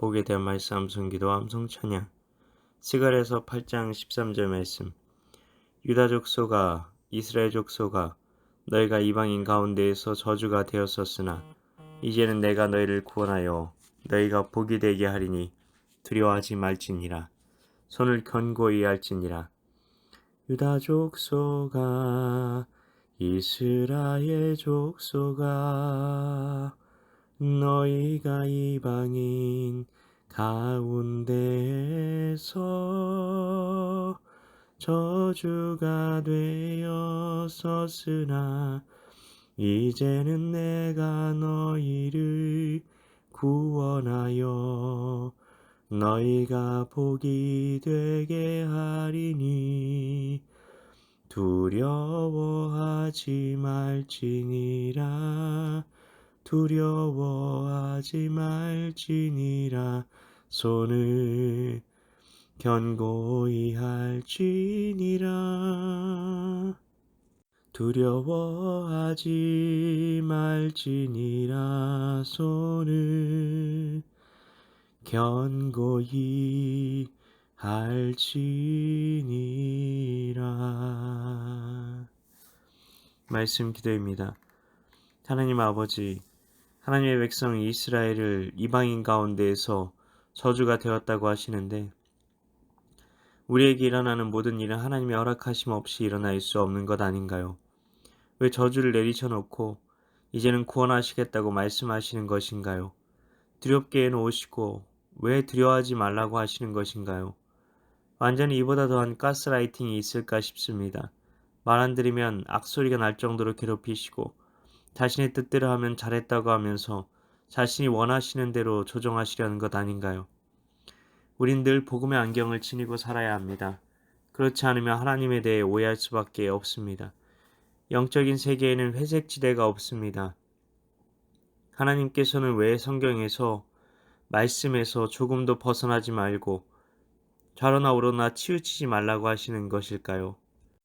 복에 대한 말씀 암송기도 암송 찬양. 스갈에서 8장 13절 말씀. 유다 족속아 이스라엘 족속아 너희가 이방인 가운데에서 저주가 되었었으나 이제는 내가 너희를 구원하여 너희가 복이 되게 하리니 두려워하지 말지니라. 손을 견고히 할지니라. 유다 족속아 이스라엘 족속아 너희가 이방인 가운데에서 저주가 되었었으나 이제는 내가 너희를 구원하여 너희가 복이 되게 하리니 두려워하지 말지니라. 두려워하지 말지니라. 손을 견고히 할지니라. 두려워하지 말지니라. 손을 견고히 할지니라. 말씀 기도입니다. 하나님 아버지, 하나님의 백성 이스라엘을 이방인 가운데에서 저주가 되었다고 하시는데 우리에게 일어나는 모든 일은 하나님의 허락하심 없이 일어날 수 없는 것 아닌가요? 왜 저주를 내리쳐놓고 이제는 구원하시겠다고 말씀하시는 것인가요? 두렵게 해놓으시고 왜 두려워하지 말라고 하시는 것인가요? 완전히 이보다 더한 가스라이팅이 있을까 싶습니다. 말 안 들으면 악소리가 날 정도로 괴롭히시고 자신의 뜻대로 하면 잘했다고 하면서 자신이 원하시는 대로 조정하시려는 것 아닌가요? 우린 늘 복음의 안경을 지니고 살아야 합니다. 그렇지 않으면 하나님에 대해 오해할 수밖에 없습니다. 영적인 세계에는 회색지대가 없습니다. 하나님께서는 왜 성경에서 말씀에서 조금도 벗어나지 말고 좌로나 우로나 치우치지 말라고 하시는 것일까요?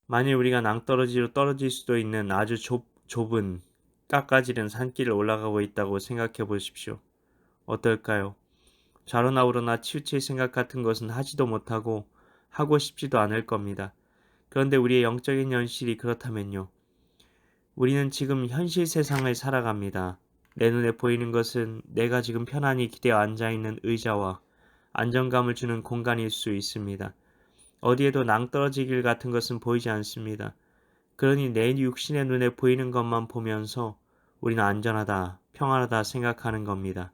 만일 우리가 낭떠러지로 떨어질 수도 있는 아주 좁은 깎아지른 산길을 올라가고 있다고 생각해 보십시오. 어떨까요? 좌로나 우로나 치우칠 생각 같은 것은 하지도 못하고 하고 싶지도 않을 겁니다. 그런데 우리의 영적인 현실이 그렇다면요. 우리는 지금 현실 세상을 살아갑니다. 내 눈에 보이는 것은 내가 지금 편안히 기대어 앉아있는 의자와 안정감을 주는 공간일 수 있습니다. 어디에도 낭떠러지길 같은 것은 보이지 않습니다. 그러니 내 육신의 눈에 보이는 것만 보면서 우리는 안전하다, 평안하다 생각하는 겁니다.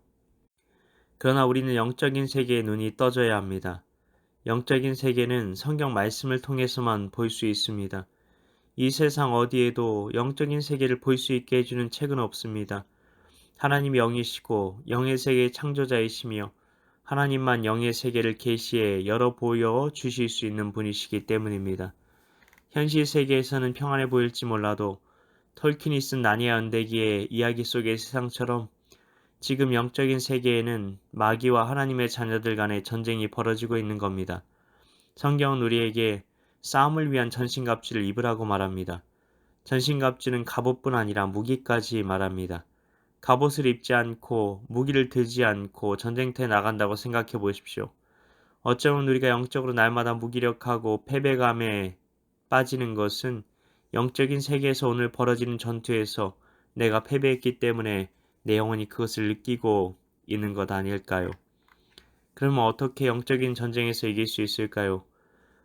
그러나 우리는 영적인 세계의 눈이 떠져야 합니다. 영적인 세계는 성경 말씀을 통해서만 볼 수 있습니다. 이 세상 어디에도 영적인 세계를 볼 수 있게 해주는 책은 없습니다. 하나님이 영이시고 영의 세계의 창조자이시며 하나님만 영의 세계를 계시해 열어 보여 주실 수 있는 분이시기 때문입니다. 현실 세계에서는 평안해 보일지 몰라도 톨킨이 쓴 나니아 은대기의 이야기 속의 세상처럼 지금 영적인 세계에는 마귀와 하나님의 자녀들 간의 전쟁이 벌어지고 있는 겁니다. 성경은 우리에게 싸움을 위한 전신갑주를 입으라고 말합니다. 전신갑주는 갑옷뿐 아니라 무기까지 말합니다. 갑옷을 입지 않고 무기를 들지 않고 전쟁터에 나간다고 생각해 보십시오. 어쩌면 우리가 영적으로 날마다 무기력하고 패배감에 빠지는 것은 영적인 세계에서 오늘 벌어지는 전투에서 내가 패배했기 때문에 내 영혼이 그것을 느끼고 있는 것 아닐까요? 그러면 어떻게 영적인 전쟁에서 이길 수 있을까요?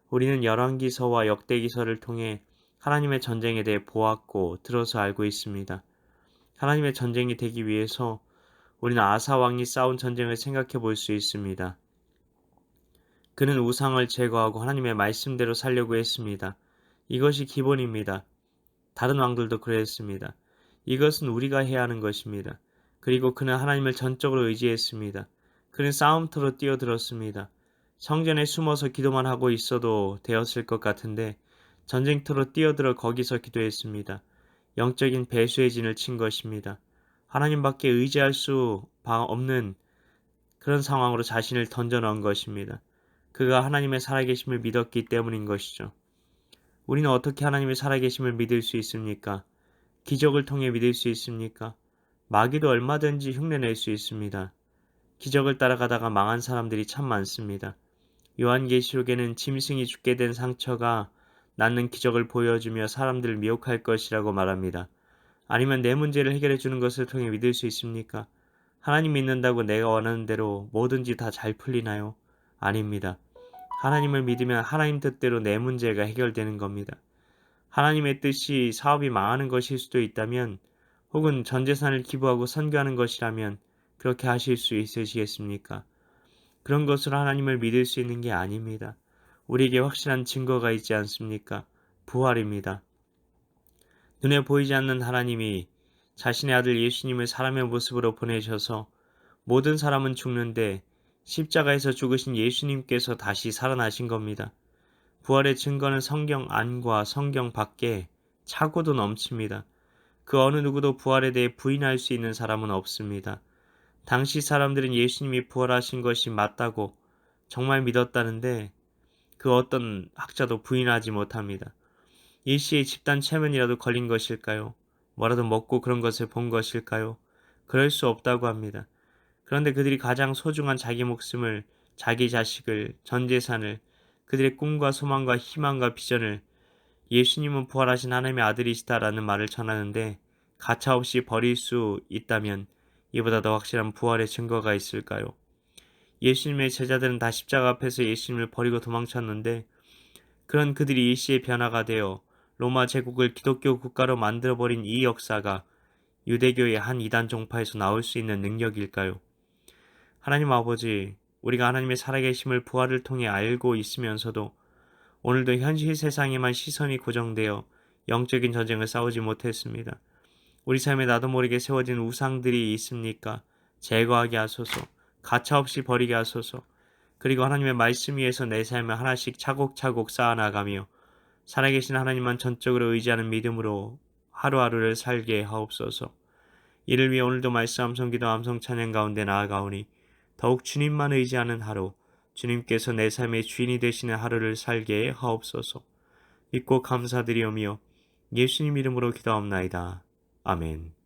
우리는 열왕기서와 역대기서를 통해 하나님의 전쟁에 대해 보았고 들어서 알고 있습니다. 하나님의 전쟁이 되기 위해서 우리는 아사 왕이 싸운 전쟁을 생각해 볼 수 있습니다. 그는 우상을 제거하고 하나님의 말씀대로 살려고 했습니다. 이것이 기본입니다. 다른 왕들도 그랬습니다. 이것은 우리가 해야 하는 것입니다. 그리고 그는 하나님을 전적으로 의지했습니다. 그는 싸움터로 뛰어들었습니다. 성전에 숨어서 기도만 하고 있어도 되었을 것 같은데 전쟁터로 뛰어들어 거기서 기도했습니다. 영적인 배수의 진을 친 것입니다. 하나님밖에 의지할 수 없는 그런 상황으로 자신을 던져넣은 것입니다. 그가 하나님의 살아계심을 믿었기 때문인 것이죠. 우리는 어떻게 하나님의 살아계심을 믿을 수 있습니까? 기적을 통해 믿을 수 있습니까? 마귀도 얼마든지 흉내낼 수 있습니다. 기적을 따라가다가 망한 사람들이 참 많습니다. 요한계시록에는 짐승이 죽게 된 상처가 낫는 기적을 보여주며 사람들을 미혹할 것이라고 말합니다. 아니면 내 문제를 해결해 주는 것을 통해 믿을 수 있습니까? 하나님 믿는다고 내가 원하는 대로 뭐든지 다 잘 풀리나요? 아닙니다. 하나님을 믿으면 하나님 뜻대로 내 문제가 해결되는 겁니다. 하나님의 뜻이 사업이 망하는 것일 수도 있다면, 혹은 전 재산을 기부하고 선교하는 것이라면 그렇게 하실 수 있으시겠습니까? 그런 것으로 하나님을 믿을 수 있는 게 아닙니다. 우리에게 확실한 증거가 있지 않습니까? 부활입니다. 눈에 보이지 않는 하나님이 자신의 아들 예수님을 사람의 모습으로 보내셔서 모든 사람은 죽는데 십자가에서 죽으신 예수님께서 다시 살아나신 겁니다. 부활의 증거는 성경 안과 성경 밖에 차고도 넘칩니다. 그 어느 누구도 부활에 대해 부인할 수 있는 사람은 없습니다. 당시 사람들은 예수님이 부활하신 것이 맞다고 정말 믿었다는데 그 어떤 학자도 부인하지 못합니다. 일시의 집단 체면이라도 걸린 것일까요? 뭐라도 먹고 그런 것을 본 것일까요? 그럴 수 없다고 합니다. 그런데 그들이 가장 소중한 자기 목숨을, 자기 자식을, 전 재산을, 그들의 꿈과 소망과 희망과 비전을 예수님은 부활하신 하나님의 아들이시다라는 말을 전하는데 가차없이 버릴 수 있다면 이보다 더 확실한 부활의 증거가 있을까요? 예수님의 제자들은 다 십자가 앞에서 예수님을 버리고 도망쳤는데 그런 그들이 일시의 변화가 되어 로마 제국을 기독교 국가로 만들어버린 이 역사가 유대교의 한 이단 종파에서 나올 수 있는 능력일까요? 하나님 아버지, 우리가 하나님의 살아계심을 부활을 통해 알고 있으면서도 오늘도 현실 세상에만 시선이 고정되어 영적인 전쟁을 싸우지 못했습니다. 우리 삶에 나도 모르게 세워진 우상들이 있습니까? 제거하게 하소서, 가차없이 버리게 하소서. 그리고 하나님의 말씀 위에서 내 삶을 하나씩 차곡차곡 쌓아나가며 살아계신 하나님만 전적으로 의지하는 믿음으로 하루하루를 살게 하옵소서. 이를 위해 오늘도 말씀 암송 기도 암송 찬양 가운데 나아가오니 더욱 주님만 의지하는 하루, 주님께서 내 삶의 주인이 되시는 하루를 살게 하옵소서. 믿고 감사드리오며 예수님 이름으로 기도합나이다. 아멘.